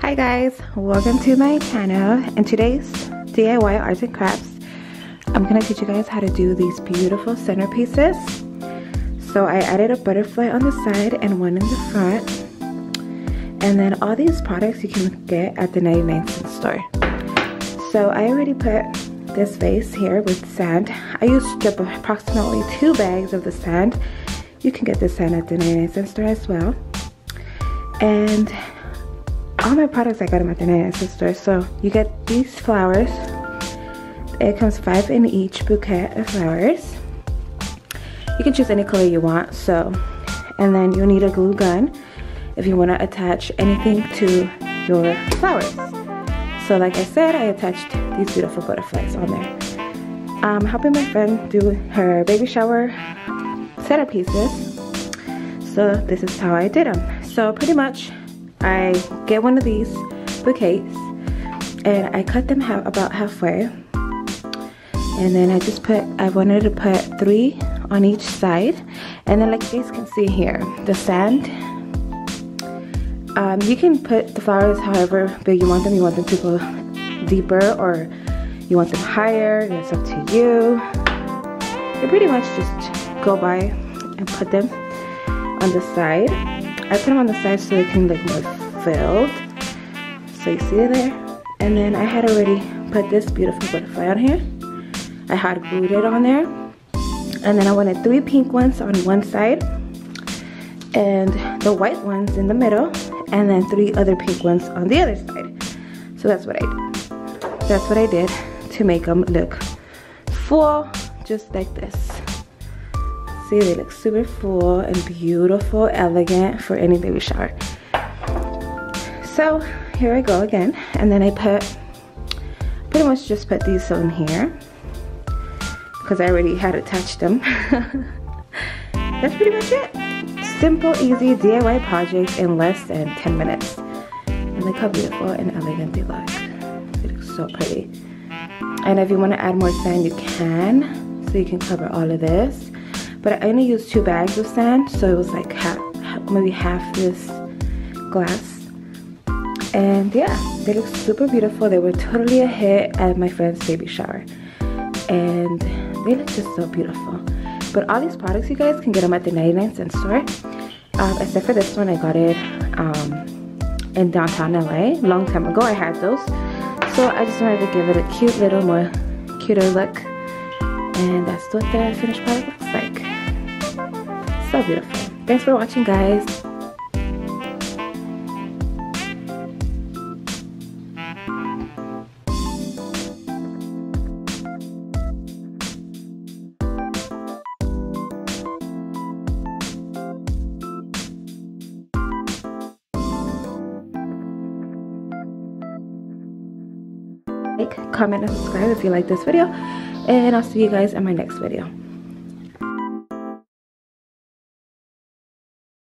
Hi guys, welcome to my channel. In today's DIY arts and crafts, I'm gonna teach you guys how to do these beautiful centerpieces. So I added a butterfly on the side and one in the front, and then all these products you can get at the 99-cent store. So I already put this vase here with sand. I used approximately 2 bags of the sand. You can get the sand at the 99-cent store as well. And all my products I got them at the 99-cent store. So you get these flowers. It comes 5 in each bouquet of flowers. You can choose any color you want. So, and then you'll need a glue gun if you want to attach anything to your flowers. So like I said, I attached these beautiful butterflies on there. I'm helping my friend do her baby shower centerpieces. So this is how I did them. So pretty much I get one of these bouquets and I cut them about halfway, and then I wanted to put 3 on each side, and then like you guys can see here, the sand, you can put the flowers however big you want them. You want them to go deeper or you want them higher, it's up to you. You pretty much just go by and put them on the side. I put them on the side so they can look more filled. So you see it there? And then I had already put this beautiful butterfly on here. I had glued it on there. And then I wanted 3 pink ones on one side and the white ones in the middle, and then 3 other pink ones on the other side. So that's what I did. That's what I did to make them look full, just like this. See, they look super full and beautiful, elegant for any baby shower. So here I go again, and then I pretty much just put these on here because I already had attached them. That's pretty much it. Simple, easy DIY project in less than 10 minutes. And look how beautiful and elegant they look. They look so pretty. And if you want to add more sand, you can. So you can cover all of this. But I only used 2 bags of sand, so it was like maybe half this glass. And yeah, they look super beautiful. They were totally a hit at my friend's baby shower. And they look just so beautiful. But all these products, you guys can get them at the 99-cent store. Except for this one, I got it in downtown LA. Long time ago, I had those. So I just wanted to give it a cute little more cuter look. And that's what the finished product looks like. So beautiful. Thanks for watching, guys. Like, comment, and subscribe if you like this video, and I'll see you guys in my next video.